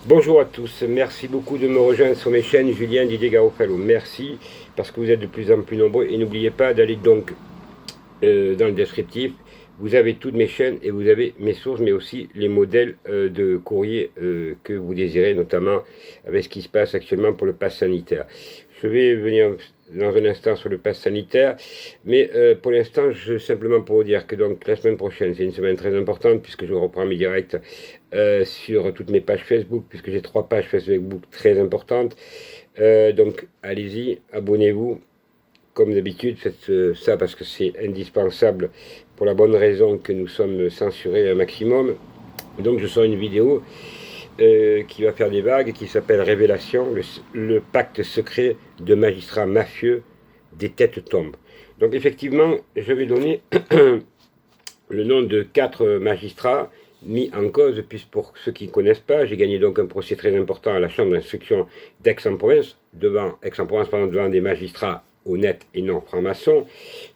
Bonjour à tous, merci beaucoup de me rejoindre sur mes chaînes Julien Didier Garofalo. Merci parce que vous êtes de plus en plus nombreux et n'oubliez pas d'aller donc dans le descriptif. Vous avez toutes mes chaînes et vous avez mes sources, mais aussi les modèles de courrier que vous désirez, notamment avec ce qui se passe actuellement pour le pass sanitaire. Je vais venir dans un instant sur le pass sanitaire, mais pour l'instant, simplement pour vous dire que donc la semaine prochaine, c'est une semaine très importante puisque je reprends mes directs sur toutes mes pages Facebook, puisque j'ai 3 pages Facebook très importantes. Donc allez-y, abonnez-vous. Comme d'habitude, faites ça parce que c'est indispensable pour la bonne raison que nous sommes censurés un maximum. Donc je sors une vidéo qui va faire des vagues, qui s'appelle Révélation, le pacte secret de magistrats mafieux, des têtes tombent. Donc effectivement, je vais donner le nom de 4 magistrats mis en cause, puisque pour ceux qui ne connaissent pas, j'ai gagné donc un procès très important à la chambre d'instruction d'Aix-en-Provence, devant des magistrats honnêtes et non francs-maçons,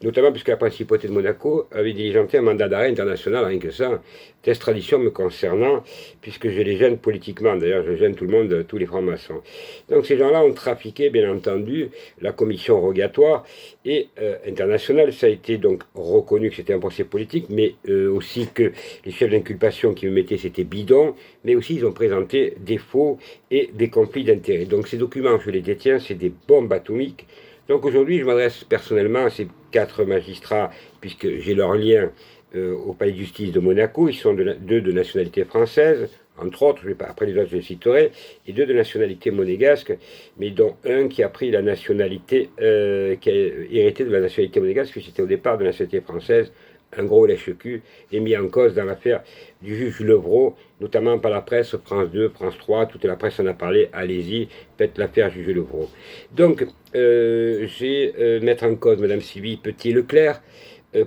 notamment puisque la principauté de Monaco avait diligenté un mandat d'arrêt international, rien que ça, d'extradition me concernant, puisque je les gêne politiquement, d'ailleurs je gêne tout le monde, tous les francs-maçons. Donc ces gens-là ont trafiqué, bien entendu, la commission rogatoire et internationale. Ça a été donc reconnu que c'était un procès politique, mais aussi que les chefs d'inculpation qui me mettaient c'était bidon, mais aussi ils ont présenté des faux et des conflits d'intérêts. Donc ces documents, je les détiens, c'est des bombes atomiques. Donc aujourd'hui, je m'adresse personnellement à ces 4 magistrats, puisque j'ai leur lien au palais de justice de Monaco. Ils sont 2 de nationalité française, entre autres, après les autres je les citerai, et 2 de nationalité monégasque, mais dont un qui a pris la nationalité, qui a hérité de la nationalité monégasque, qui c'était au départ de la nationalité française, un gros lèche-cul, est mis en cause dans l'affaire du juge Levrault, notamment par la presse, France 2, France 3, toute la presse en a parlé, allez-y, faites l'affaire juge Levrault. Donc, j'ai mettre en cause Madame Sylvie Petit-Leclerc,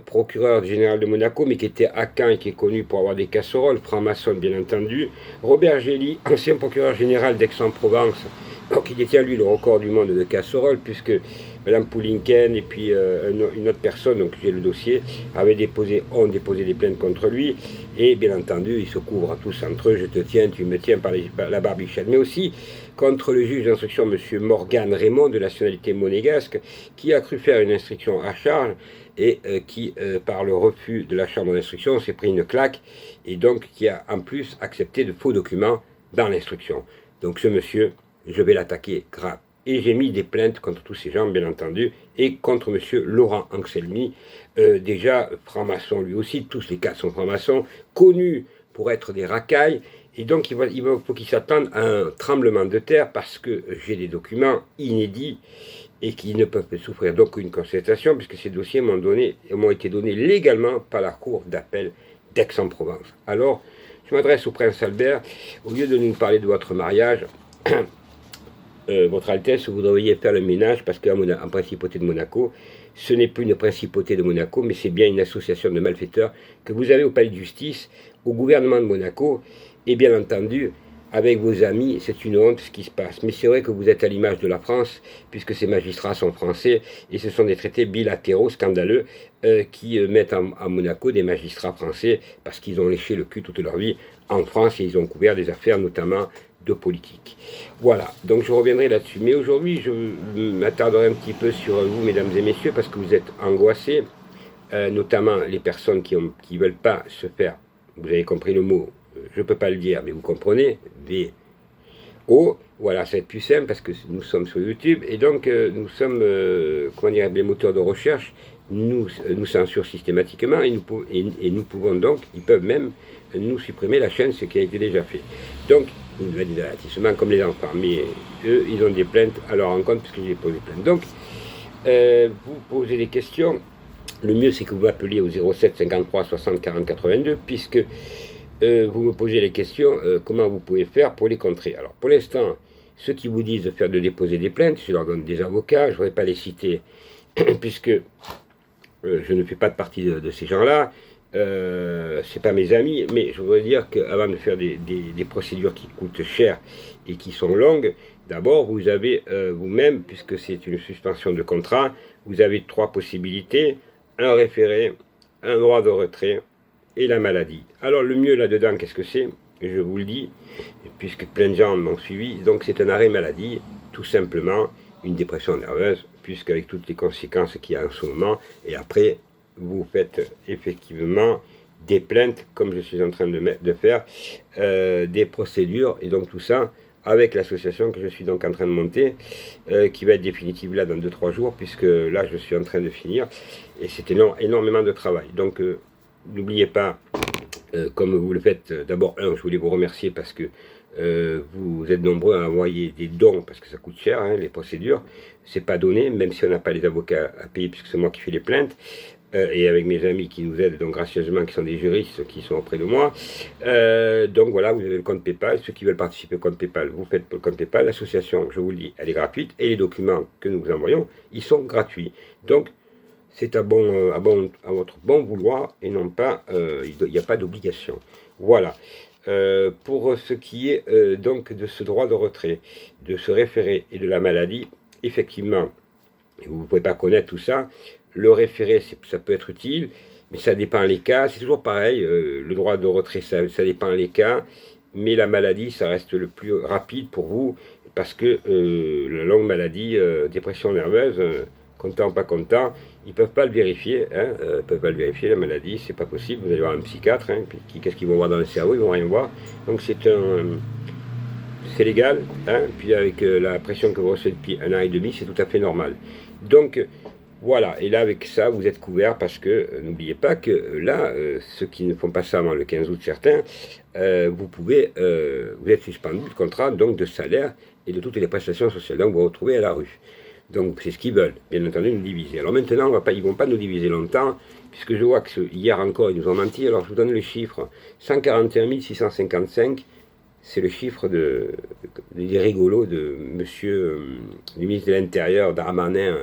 procureur général de Monaco, mais qui était à Caen et qui est connu pour avoir des casseroles, franc-maçon bien entendu. Robert Gély, ancien procureur général d'Aix-en-Provence, qui détient lui le record du monde de casseroles, puisque Madame Poulinken et puis une autre personne, donc j'ai le dossier, ont déposé des plaintes contre lui, et bien entendu, ils se couvrent tous entre eux, je te tiens, tu me tiens par la barbichette, mais aussi contre le juge d'instruction, M. Morgan Raymond, de nationalité monégasque, qui a cru faire une instruction à charge, et qui, par le refus de la chambre d'instruction, s'est pris une claque, et donc qui a en plus accepté de faux documents dans l'instruction. Donc ce monsieur, je vais l'attaquer grave. Et j'ai mis des plaintes contre tous ces gens, bien entendu, et contre M. Laurent Anselmi, déjà franc-maçon lui aussi, tous les 4 sont francs-maçons, connus pour être des racailles, et donc il faut qu'ils s'attendent à un tremblement de terre, parce que j'ai des documents inédits, et qui ne peuvent souffrir d'aucune contestation, puisque ces dossiers m'ont été donnés légalement par la Cour d'appel d'Aix-en-Provence. Alors, je m'adresse au prince Albert, au lieu de nous parler de votre mariage, Votre Altesse, vous devriez faire le ménage parce qu'en principauté de Monaco, ce n'est plus une principauté de Monaco, mais c'est bien une association de malfaiteurs que vous avez au palais de justice, au gouvernement de Monaco, et bien entendu, avec vos amis, c'est une honte ce qui se passe. Mais c'est vrai que vous êtes à l'image de la France, puisque ces magistrats sont français, et ce sont des traités bilatéraux scandaleux qui mettent à Monaco des magistrats français, parce qu'ils ont léché le cul toute leur vie en France, et ils ont couvert des affaires notamment de politique. Voilà, donc je reviendrai là-dessus. Mais aujourd'hui, je m'attarderai un petit peu sur vous, mesdames et messieurs, parce que vous êtes angoissés, notamment les personnes qui ne veulent pas se faire, vous avez compris le mot, je ne peux pas le dire, mais vous comprenez, VO, voilà, ça va être plus simple, parce que nous sommes sur YouTube, et donc nous sommes, comment dire, les moteurs de recherche nous censurent systématiquement, et nous pouvons donc, ils peuvent même nous supprimer la chaîne, ce qui a été déjà fait. Donc, il y a des avertissements comme les enfants, mais eux, ils ont des plaintes à leur encontre puisque j'ai posé plainte. Donc, vous posez des questions. Le mieux, c'est que vous m'appeliez au 07 53 60 40 82, puisque vous me posez les questions, comment vous pouvez faire pour les contrer. Alors, pour l'instant, ceux qui vous disent de déposer des plaintes, je leur donne des avocats, je ne voudrais pas les citer, puisque je ne fais pas de partie de ces gens-là. C'est pas mes amis, mais je voudrais dire qu'avant de faire des procédures qui coûtent cher et qui sont longues, d'abord vous avez vous-même, puisque c'est une suspension de contrat, vous avez 3 possibilités, un référé, un droit de retrait et la maladie. Alors le mieux là-dedans, qu'est-ce que c'est? je vous le dis, puisque plein de gens m'ont suivi. Donc c'est un arrêt maladie, tout simplement, une dépression nerveuse, puisqu'avec toutes les conséquences qu'il y a en ce moment, et après, vous faites effectivement des plaintes, comme je suis en train de faire, des procédures, et donc tout ça, avec l'association que je suis donc en train de monter, qui va être définitive là dans 2-3 jours, puisque là je suis en train de finir, et c'est énormément de travail. Donc n'oubliez pas, comme vous le faites, d'abord, je voulais vous remercier parce que vous êtes nombreux à envoyer des dons, parce que ça coûte cher, hein, les procédures, c'est pas donné, même si on n'a pas les avocats à payer, puisque c'est moi qui fais les plaintes, et avec mes amis qui nous aident donc gracieusement, qui sont des juristes qui sont auprès de moi. Donc voilà, vous avez le compte PayPal. Ceux qui veulent participer au compte PayPal, vous faites le compte PayPal. L'association, je vous le dis, elle est gratuite, et les documents que nous vous envoyons, ils sont gratuits. Donc c'est à votre bon vouloir, et non pas, il n'y a pas d'obligation. Voilà. Pour ce qui est donc de ce droit de retrait, de ce référé et de la maladie, effectivement, vous ne pouvez pas connaître tout ça. Le référé, ça peut être utile, mais ça dépend les cas. C'est toujours pareil, le droit de retrait, ça dépend les cas, mais la maladie, ça reste le plus rapide pour vous, parce que la longue maladie, dépression nerveuse, content ou pas content, ils ne peuvent pas le vérifier, hein, peuvent pas le vérifier, la maladie, c'est pas possible. Vous allez voir un psychiatre, hein, puis qu'est-ce qu'ils vont voir dans le cerveau, ils vont rien voir. Donc c'est légal, hein, puis avec la pression que vous recevez depuis 1 an et demi, c'est tout à fait normal. Donc voilà, et là avec ça, vous êtes couverts, parce que n'oubliez pas que là, ceux qui ne font pas ça avant le 15 août, certains, vous êtes suspendu de contrat, donc de salaire et de toutes les prestations sociales. Donc vous vous retrouvez à la rue. Donc c'est ce qu'ils veulent, bien entendu, nous diviser. Alors maintenant, ils ne vont pas nous diviser longtemps, puisque je vois que hier encore, ils nous ont menti. Alors je vous donne le chiffre, 141 655, c'est le chiffre des rigolos de monsieur, le ministre de l'Intérieur, Darmanin,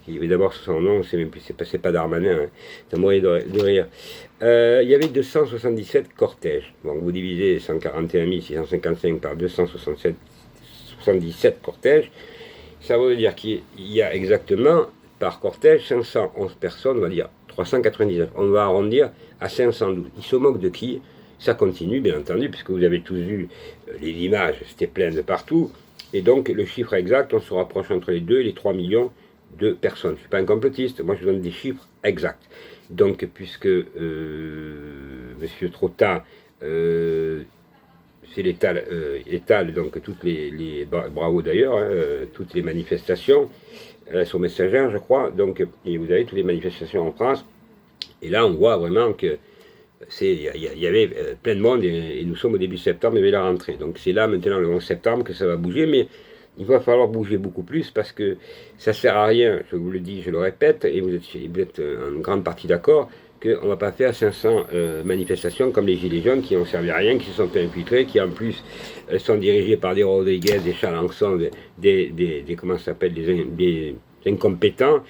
d'abord son nom, c'est pas Darmanin, hein, ça mourait de rire. Il y avait 277 cortèges. Donc vous divisez 141 655 par 277 cortèges, ça veut dire qu'il y a exactement, par cortège, 511 personnes, on va dire 399. On va arrondir à 512. Ils se moquent de qui? Ça continue, bien entendu, puisque vous avez tous vu les images, c'était plein de partout. Et donc, le chiffre exact, on se rapproche entre les 2 et les 3 millions de personnes. Je ne suis pas un complotiste, moi je donne des chiffres exacts. Donc, puisque M. Trotta, c'est l'étale, donc toutes bravo d'ailleurs, hein, toutes les manifestations, sur Messager, je crois, donc, et vous avez toutes les manifestations en France, et là on voit vraiment que il y avait plein de monde, et nous sommes au début septembre, il y avait la rentrée. Donc c'est là maintenant le 11 septembre que ça va bouger, mais il va falloir bouger beaucoup plus, parce que ça ne sert à rien, je vous le dis, je le répète, et vous êtes en grande partie d'accord, qu'on ne va pas faire 500 manifestations comme les Gilets jaunes qui n'ont servi à rien, qui se sont infiltrés, qui en plus sont dirigés par des Rodriguez, des Chalençon, comment ça s'appelle, des incompétents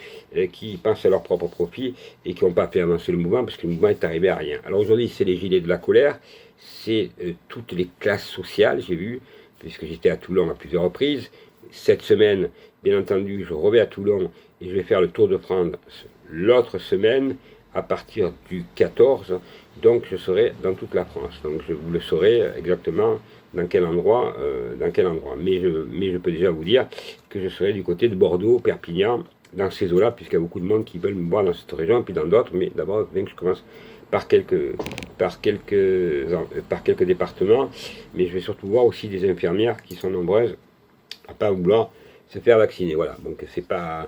qui pensent à leur propre profit et qui n'ont pas fait avancer le mouvement, parce que le mouvement est arrivé à rien. Alors aujourd'hui, c'est les gilets de la colère, c'est toutes les classes sociales, j'ai vu, puisque j'étais à Toulon à plusieurs reprises. Cette semaine, bien entendu, je reviens à Toulon et je vais faire le Tour de France l'autre semaine, à partir du 14, donc je serai dans toute la France. Donc je vous le saurai exactement dans quel endroit. Mais je peux déjà vous dire que je serai du côté de Bordeaux, Perpignan, dans ces eaux-là, puisqu'il y a beaucoup de monde qui veulent me voir dans cette région, et puis dans d'autres, mais d'abord, bien que je commence par quelques départements, mais je vais surtout voir aussi des infirmières qui sont nombreuses à pas vouloir se faire vacciner. Voilà, donc c'est pas...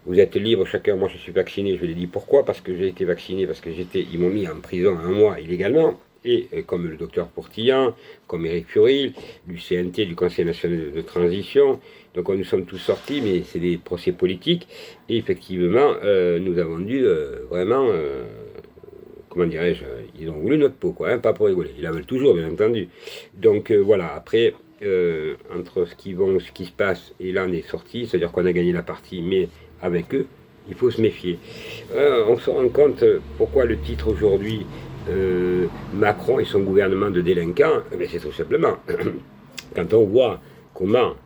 Vous êtes libre, chacun. Moi je suis vacciné, je l'ai dit pourquoi, parce que j'ai été vacciné, parce que ils m'ont mis en prison 1 mois illégalement, et comme le docteur Pourtillan, comme Éric Furil, du CNT, du Conseil national de transition, donc nous sommes tous sortis, mais c'est des procès politiques, et effectivement, nous avons dû vraiment, comment dirais-je, ils ont voulu notre peau, quoi, hein, pas pour rigoler, ils la veulent toujours, bien entendu. Donc voilà, après, entre ce qui se passe, et là on est sorti, c'est-à-dire qu'on a gagné la partie, mais avec eux, il faut se méfier. On se rend compte pourquoi le titre aujourd'hui, Macron et son gouvernement de délinquants, c'est tout simplement, quand on voit comment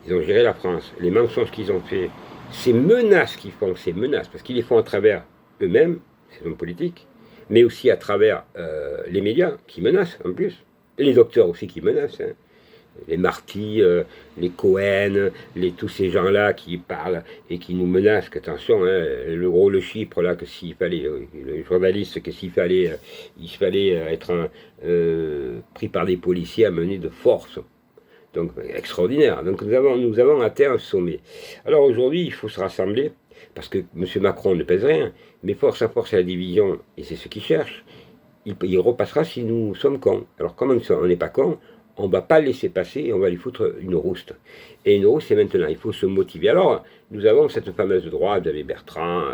ils ont géré la France, les mensonges qu'ils ont fait, ces menaces qu'ils font, ces menaces, parce qu'ils les font à travers eux-mêmes, ces hommes politiques, mais aussi à travers les médias qui menacent en plus, et les docteurs aussi qui menacent, hein. Les Marty, les Cohen, tous ces gens-là qui parlent et qui nous menacent, qu'attention, hein, le Chypre, là, que s'il fallait, le journaliste, que il fallait être pris par des policiers amenés de force. Donc, extraordinaire. Donc, nous avons atteint un sommet. Alors, aujourd'hui, il faut se rassembler, parce que M. Macron ne pèse rien, mais force à force à la division, et c'est ce qu'il cherche, il repassera si nous sommes cons. Alors, comme on n'est pas cons, on ne va pas le laisser passer et on va lui foutre une rouste. Et une rouste, c'est maintenant, il faut se motiver. Alors, nous avons cette fameuse droite, vous avez Bertrand,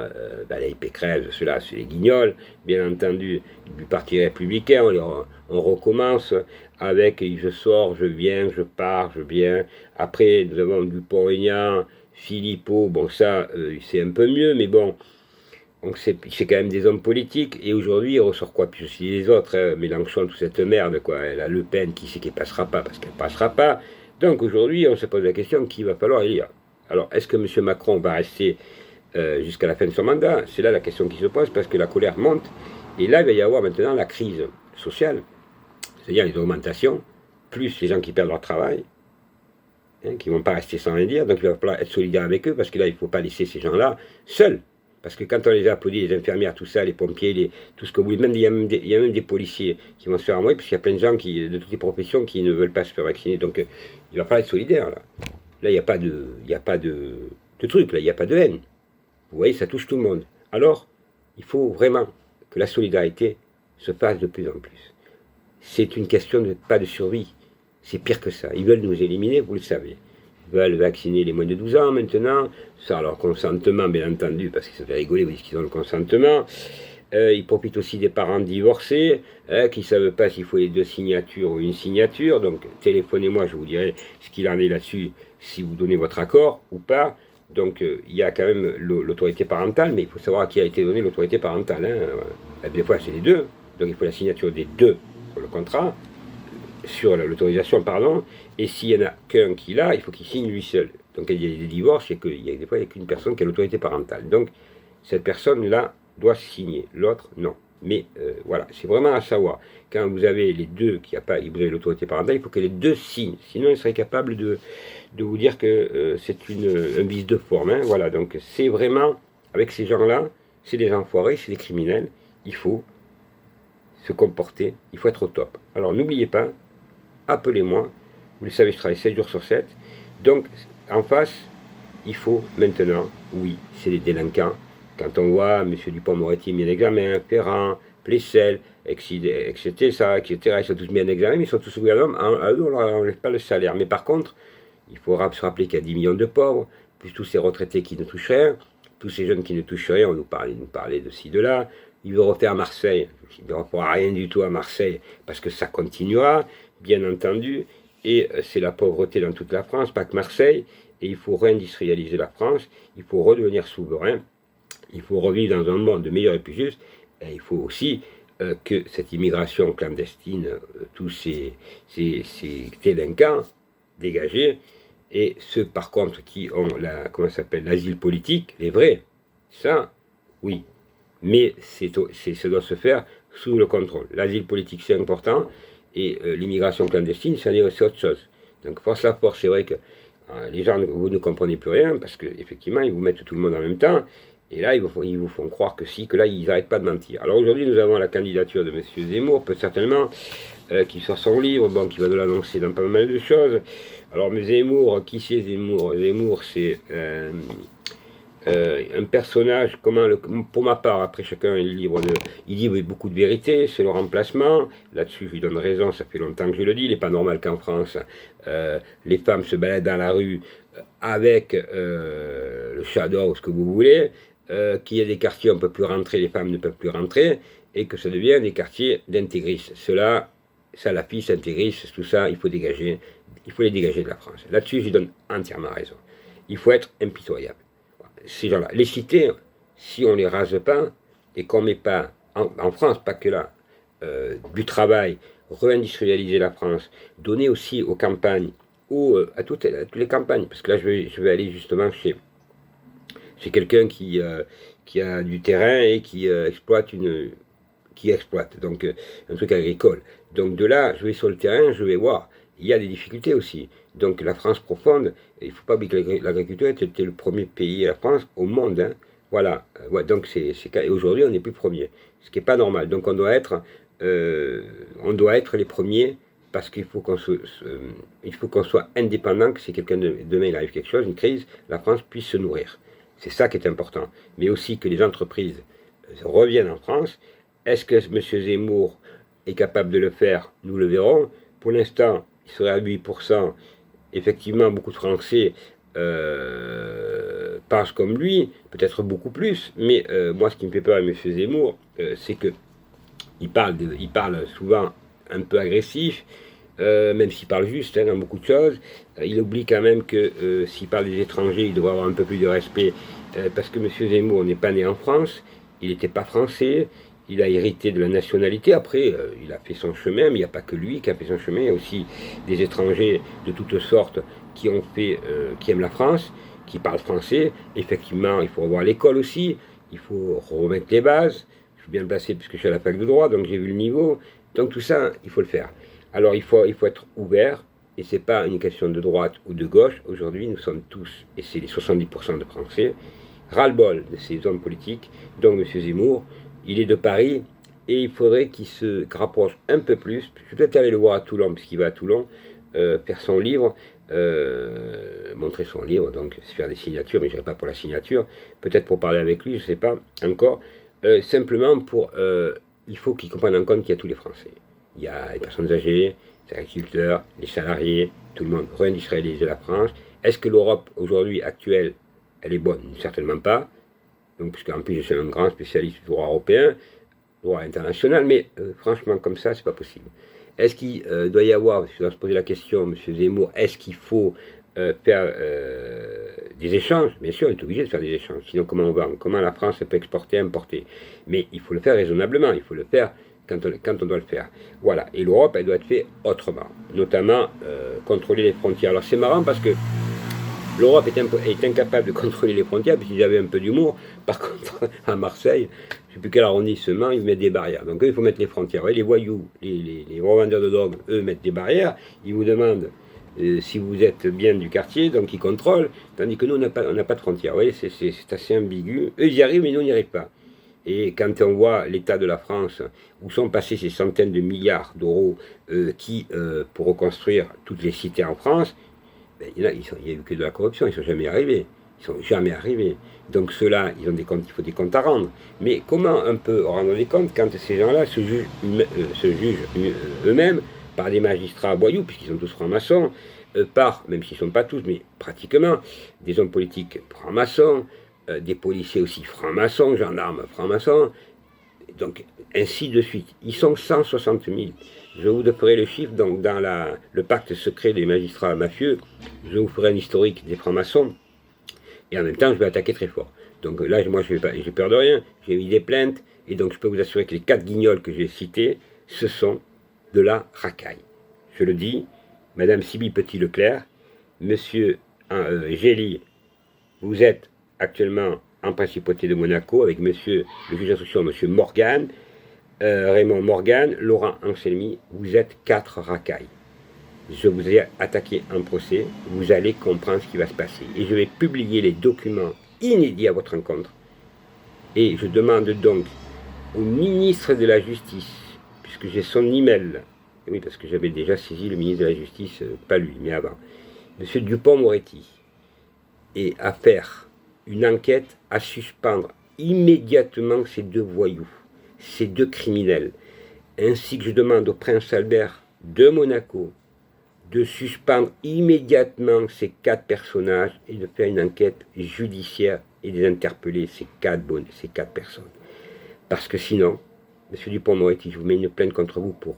Valérie Pécresse, ceux-là, c'est les guignols, bien entendu, du Parti républicain, on recommence avec je sors, je viens, je pars, je viens. Après, nous avons Dupont-Aignan, Philippot, bon ça, c'est un peu mieux, mais bon, donc c'est quand même des hommes politiques, et aujourd'hui il ressort quoi? Puis aussi les autres, hein, Mélenchon, toute cette merde, quoi. La Le Pen, qui sait qu'elle passera pas, parce qu'elle passera pas. Donc aujourd'hui on se pose la question qu'il va falloir élire. Alors est-ce que M. Macron va rester jusqu'à la fin de son mandat? C'est là la question qui se pose, parce que la colère monte, et là il va y avoir maintenant la crise sociale, c'est-à-dire les augmentations, plus les gens qui perdent leur travail, hein, qui ne vont pas rester sans rien dire, donc il va falloir être solidaire avec eux, parce que là il ne faut pas laisser ces gens-là seuls. Parce que quand on les a applaudis, les infirmières, tout ça, les pompiers, tout ce que vous voulez, il y a même des policiers qui vont se faire envoyer, parce qu'il y a plein de gens de toutes les professions qui ne veulent pas se faire vacciner. Donc il va falloir être solidaire, là. Là, il n'y a pas de truc, là, il n'y a pas de haine. Vous voyez, ça touche tout le monde. Alors, il faut vraiment que la solidarité se fasse de plus en plus. C'est une question pas de survie. C'est pire que ça. Ils veulent nous éliminer, vous le savez. Veulent vacciner les moins de 12 ans maintenant, sans leur consentement bien entendu, parce qu'ils se fait rigoler, vous dites qu'ils ont le consentement. Ils profitent aussi des parents divorcés, qui ne savent pas s'il faut les 2 signatures ou une signature, donc téléphonez-moi, je vous dirai ce qu'il en est là-dessus, si vous donnez votre accord ou pas. Donc il y a quand même l'autorité parentale, mais il faut savoir à qui a été donnée l'autorité parentale, hein. Des fois c'est les deux, donc il faut la signature des deux sur le contrat, sur l'autorisation, pardon, et s'il n'y en a qu'un qui l'a, il faut qu'il signe lui seul. Donc il y a des divorces, des fois il n'y a qu'une personne qui a l'autorité parentale. Donc cette personne-là doit signer, l'autre non. Mais voilà, c'est vraiment à savoir. Quand vous avez les deux vous avez l'autorité parentale, il faut que les deux signent. Sinon, ils seraient capables de vous dire que c'est un vice de forme, hein. Voilà, donc c'est vraiment, avec ces gens-là, c'est des enfoirés, c'est des criminels. Il faut se comporter, il faut être au top. Alors n'oubliez pas, appelez-moi. Vous le savez, je travaille 7 jours sur 7. Donc, en face, il faut maintenant, oui, c'est des délinquants. Quand on voit M. Dupond-Moretti mis en examen, Ferrand, Plessel, etc., ils sont tous mis en examen, mais ils sont tous au gouvernement. À eux, on ne leur enlève pas le salaire. Mais par contre, il faut se rappeler qu'il y a 10 millions de pauvres, plus tous ces retraités qui ne touchent rien, tous ces jeunes qui ne touchent rien, on nous parlait de ci, de là. Il veut refaire Marseille. Il ne refera rien du tout à Marseille, parce que ça continuera, bien entendu. Et c'est la pauvreté dans toute la France, pas que Marseille. Et il faut réindustrialiser la France, il faut redevenir souverain, il faut revivre dans un monde meilleur et plus juste. Et il faut aussi que cette immigration clandestine, tous ces délinquants dégagés, et ceux par contre qui ont l'asile politique, les vrais, ça, oui. Mais ça doit se faire sous le contrôle. L'asile politique, c'est important, et l'immigration clandestine, c'est autre chose. Donc force à force, c'est vrai que les gens, vous ne comprenez plus rien, parce qu'effectivement, ils vous mettent tout le monde en même temps, et là, ils vous font croire que si, que là, ils n'arrêtent pas de mentir. Alors aujourd'hui, nous avons la candidature de M. Zemmour, peut certainement, qui sort son livre, bon, qui va nous l'annoncer dans pas mal de choses. Alors, mais Zemmour, qui c'est Zemmour? Zemmour, c'est un personnage, pour ma part, après chacun est libre il dit beaucoup de vérité, c'est le remplacement, là-dessus je lui donne raison, ça fait longtemps que je le dis, il n'est pas normal qu'en France, les femmes se baladent dans la rue avec le shadow, ce que vous voulez, qu'il y a des quartiers où on ne peut plus rentrer, les femmes ne peuvent plus rentrer, et que ça devient des quartiers d'intégristes. Cela, salafistes, intégristes, tout ça, il faut les dégager de la France. Là-dessus je lui donne entièrement raison. Il faut être impitoyable. Ces gens-là. Les cités, si on ne les rase pas, et qu'on ne met pas, en France, pas que là, du travail, réindustrialiser la France, donner aussi aux campagnes, ou à toutes les campagnes, parce que là je vais aller justement chez quelqu'un qui a du terrain et qui exploite qui exploitent, donc un truc agricole. Donc de là, je vais sur le terrain, je vais voir. Il y a des difficultés aussi. Donc la France profonde, il ne faut pas oublier que l'agriculture était le premier pays, la France, au monde. Hein. Voilà. Ouais, donc aujourd'hui, on n'est plus premier. Ce qui n'est pas normal. Donc on doit être les premiers parce qu'il faut qu'on soit indépendant, que si demain il arrive quelque chose, une crise, la France puisse se nourrir. C'est ça qui est important. Mais aussi que les entreprises reviennent en France. Est-ce que M. Zemmour est capable de le faire? Nous le verrons. Pour l'instant, il serait à 8%. Effectivement, beaucoup de Français pensent comme lui, peut-être beaucoup plus. Mais moi, ce qui me fait peur avec M. Zemmour, c'est qu'il parle souvent un peu agressif, même s'il parle juste dans beaucoup de choses. Il oublie quand même que s'il parle des étrangers, il devrait avoir un peu plus de respect, parce que M. Zemmour n'est pas né en France, il n'était pas français, il a hérité de la nationalité. Après, il a fait son chemin, mais il n'y a pas que lui qui a fait son chemin, il y a aussi des étrangers de toutes sortes qui aiment la France, qui parlent français. Effectivement, il faut revoir l'école aussi, il faut remettre les bases. Je suis bien placé puisque je suis à la fac de droit, donc j'ai vu le niveau. Donc tout ça, il faut le faire. Alors il faut être ouvert, et ce n'est pas une question de droite ou de gauche. Aujourd'hui, nous sommes tous, et c'est les 70% de Français, ras-le-bol de ces hommes politiques, donc M. Zemmour. Il est de Paris, et il faudrait qu'il se rapproche un peu plus. Je vais peut-être aller le voir à Toulon, puisqu'il va à Toulon, faire son livre, montrer son livre, donc faire des signatures, mais je n'irai pas pour la signature, peut-être pour parler avec lui, je ne sais pas encore. Simplement il faut qu'il comprenne en compte qu'il y a tous les Français. Il y a les personnes âgées, les agriculteurs, les salariés, tout le monde, réindustrialiser la France. Est-ce que l'Europe, aujourd'hui, actuelle, elle est bonne? Certainement pas. Donc, puisqu'en plus, je suis un grand spécialiste du droit européen, droit international, mais franchement, comme ça, c'est pas possible. Est-ce qu'il doit y avoir, je dois se poser la question, M. Zemmour, est-ce qu'il faut faire des échanges? Bien sûr, on est obligé de faire des échanges. Sinon, comment on va? Comment la France peut exporter, importer? Mais il faut le faire raisonnablement. Il faut le faire quand on doit le faire. Voilà. Et l'Europe, elle doit être faite autrement. Notamment, contrôler les frontières. Alors, c'est marrant parce que l'Europe est incapable de contrôler les frontières, puisqu'ils avaient un peu d'humour. Par contre, à Marseille, je ne sais plus quel arrondissement, ils mettent des barrières. Donc, eux, il faut mettre les frontières. Ouais, les voyous, les revendeurs de drogue, eux, mettent des barrières. Ils vous demandent si vous êtes bien du quartier, donc ils contrôlent. Tandis que nous, on n'a pas de frontières. Vous voyez, c'est assez ambigu. Eux, ils y arrivent, mais nous, on n'y arrive pas. Et quand on voit l'état de la France, où sont passés ces centaines de milliards d'euros pour reconstruire toutes les cités en France, ben, il n'y a eu que de la corruption, ils ne sont jamais arrivés. Ils sont jamais arrivés. Donc ceux-là, ils ont des comptes, il faut des comptes à rendre. Mais comment on peut rendre des comptes quand ces gens-là se jugent eux-mêmes par des magistrats voyous, puisqu'ils sont tous francs-maçons, même s'ils ne sont pas tous, mais pratiquement, des hommes politiques francs-maçons, des policiers aussi francs-maçons, gendarmes francs-maçons, donc ainsi de suite. Ils sont 160 000. Je vous ferai le chiffre, donc dans le pacte secret des magistrats mafieux, je vous ferai un historique des francs-maçons, et en même temps je vais attaquer très fort. Donc là, moi j'ai peur de rien, j'ai mis des plaintes, et donc je peux vous assurer que les 4 guignols que j'ai cités, ce sont de la racaille. Je le dis, Madame Sibylle Petit-Leclerc, Monsieur Gély, vous êtes actuellement en principauté de Monaco avec Monsieur le juge d'instruction, Monsieur Morgan, Raymond Morgan, Laurent Anselmi, vous êtes 4 racailles. Je vous ai attaqué en procès, vous allez comprendre ce qui va se passer. Et je vais publier les documents inédits à votre rencontre. Et je demande donc au ministre de la Justice, puisque j'ai son email, oui, parce que j'avais déjà saisi le ministre de la Justice, pas lui, mais avant, Monsieur Dupond-Moretti, et à faire une enquête, à suspendre immédiatement ces 2 voyous, ces 2 criminels, ainsi que je demande au prince Albert de Monaco de suspendre immédiatement ces 4 personnages et de faire une enquête judiciaire et de les interpeller, ces 4 personnes. Parce que sinon, M. Dupond-Moretti, je vous mets une plainte contre vous pour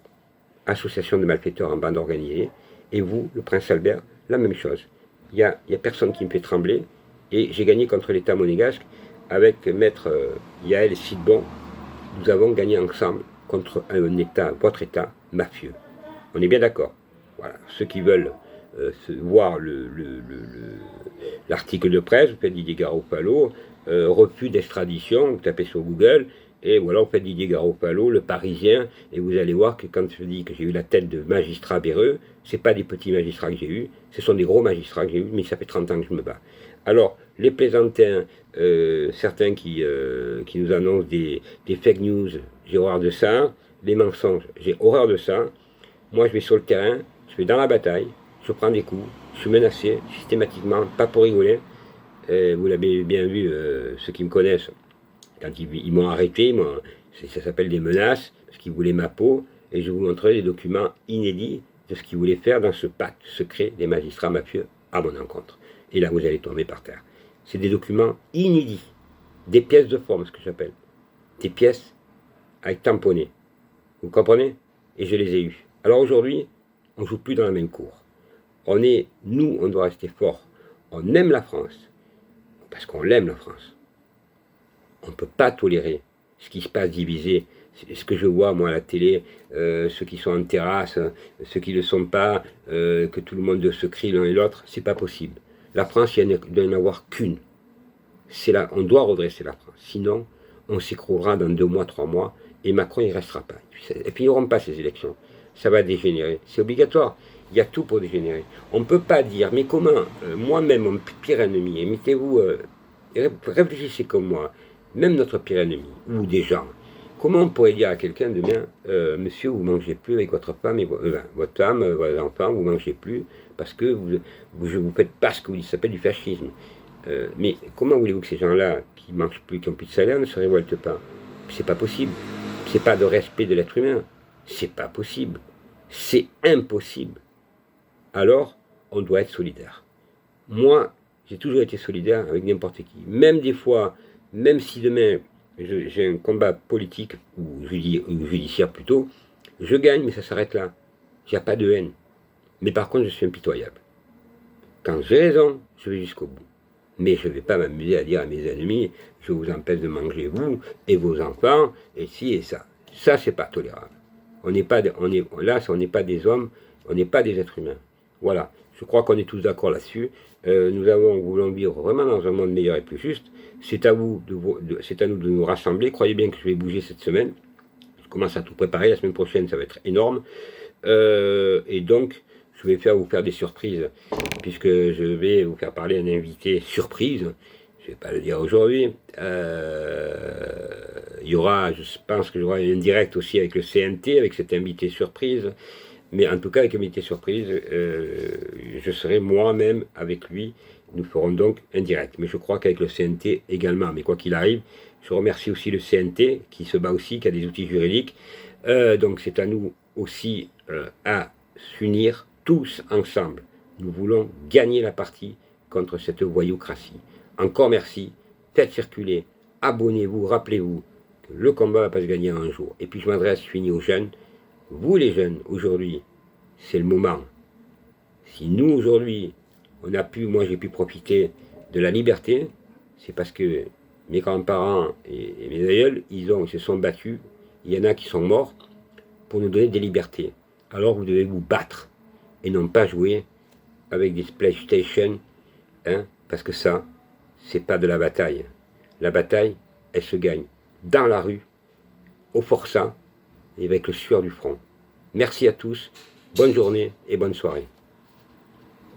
association de malfaiteurs en bande organisée, et vous, le prince Albert, la même chose. Il y a personne qui me fait trembler, et j'ai gagné contre l'État monégasque avec maître Yael Sidbon. Nous avons gagné ensemble contre un État, votre État mafieux. On est bien d'accord. Voilà. Ceux qui veulent voir l'article de presse, vous faites Didier Garofalo, refus d'extradition, vous tapez sur Google, Et voilà, vous faites Didier Garoppolo, le Parisien, et vous allez voir que quand je dis que j'ai eu la tête de magistrat véreux, c'est pas des petits magistrats que j'ai eus, ce sont des gros magistrats que j'ai eus, mais ça fait 30 ans que je me bats. Alors, les plaisantins, certains qui nous annoncent des fake news, j'ai horreur de ça, les mensonges, j'ai horreur de ça. Moi, je vais sur le terrain, je vais dans la bataille, je prends des coups, je suis menacé systématiquement, pas pour rigoler. Vous l'avez bien vu, ceux qui me connaissent, quand ils m'ont arrêté, ça s'appelle des menaces, parce qu'ils voulaient ma peau, et je vous montrerai des documents inédits de ce qu'ils voulaient faire dans ce pacte secret des magistrats mafieux à mon encontre. Et là, vous allez tomber par terre. C'est des documents inédits, des pièces de forme, ce que j'appelle. Des pièces avec tamponnées. Vous comprenez? Et je les ai eues. Alors aujourd'hui, on ne joue plus dans la même cour. Nous, on doit rester forts. On aime la France, parce qu'on l'aime la France. On ne peut pas tolérer ce qui se passe divisé. Ce que je vois, moi, à la télé, ceux qui sont en terrasse, ceux qui ne le sont pas, que tout le monde se crie l'un et l'autre, c'est pas possible. La France, il ne doit y en avoir qu'une. On doit redresser la France. Sinon, on s'écroulera dans 2 mois, 3 mois, et Macron, il ne restera pas. Et puis, ils n'auront pas ces élections. Ça va dégénérer. C'est obligatoire. Il y a tout pour dégénérer. On ne peut pas dire, mais comment, moi-même, mon pire ennemi, et mettez-vous, réfléchissez comme moi, même notre pire ennemi, ou des gens, comment on pourrait dire à quelqu'un demain, monsieur, vous ne mangez plus avec votre femme, votre femme, vos enfants, vous ne mangez plus, parce que vous faites pas ce que vous s'appelle du fascisme. Mais comment voulez-vous que ces gens-là, qui ne mangent plus, qui n'ont plus de salaire, ne se révoltent pas? C'est pas possible. C'est pas de respect de l'être humain. C'est pas possible. C'est impossible. Alors, on doit être solidaire. Moi, j'ai toujours été solidaire avec n'importe qui. Même des fois, même si demain, j'ai un combat politique, ou judiciaire plutôt, je gagne, mais ça s'arrête là. Il n'y a pas de haine. Mais par contre, je suis impitoyable. Quand j'ai raison, je vais jusqu'au bout. Mais je ne vais pas m'amuser à dire à mes ennemis, je vous empêche de manger vous et vos enfants, et ci et ça. Ça, c'est pas tolérable. On n'est pas des hommes, on n'est pas des êtres humains. Voilà. Je crois qu'on est tous d'accord là-dessus. Nous voulons vivre vraiment dans un monde meilleur et plus juste. C'est à nous de nous rassembler. Croyez bien que je vais bouger cette semaine. Je commence à tout préparer. La semaine prochaine, ça va être énorme. Et donc, je vais vous faire des surprises, puisque je vais vous faire parler à un invité surprise. Je ne vais pas le dire aujourd'hui. Il y aura, je pense que j'aurai un direct aussi avec le CNT, avec cet invité surprise. Mais en tout cas, avec invité surprise, je serai moi-même avec lui. Nous ferons donc un direct. Mais je crois qu'avec le CNT également. Mais quoi qu'il arrive, je remercie aussi le CNT qui se bat aussi, qui a des outils juridiques. Donc c'est à nous aussi à s'unir tous ensemble. Nous voulons gagner la partie contre cette voyoucratie. Encore merci. Faites circuler. Abonnez-vous. Rappelez-vous que le combat ne va pas se gagner en un jour. Et puis je m'adresse fini aux jeunes. Vous les jeunes, aujourd'hui, c'est le moment. Si nous, aujourd'hui, moi j'ai pu profiter de la liberté, c'est parce que mes grands-parents et mes aïeuls, ils se sont battus, il y en a qui sont morts, pour nous donner des libertés. Alors vous devez vous battre, et non pas jouer avec des PlayStation, parce que ça, c'est pas de la bataille. La bataille, elle se gagne dans la rue, au forçat, et avec le sueur du front. Merci à tous, bonne journée et bonne soirée.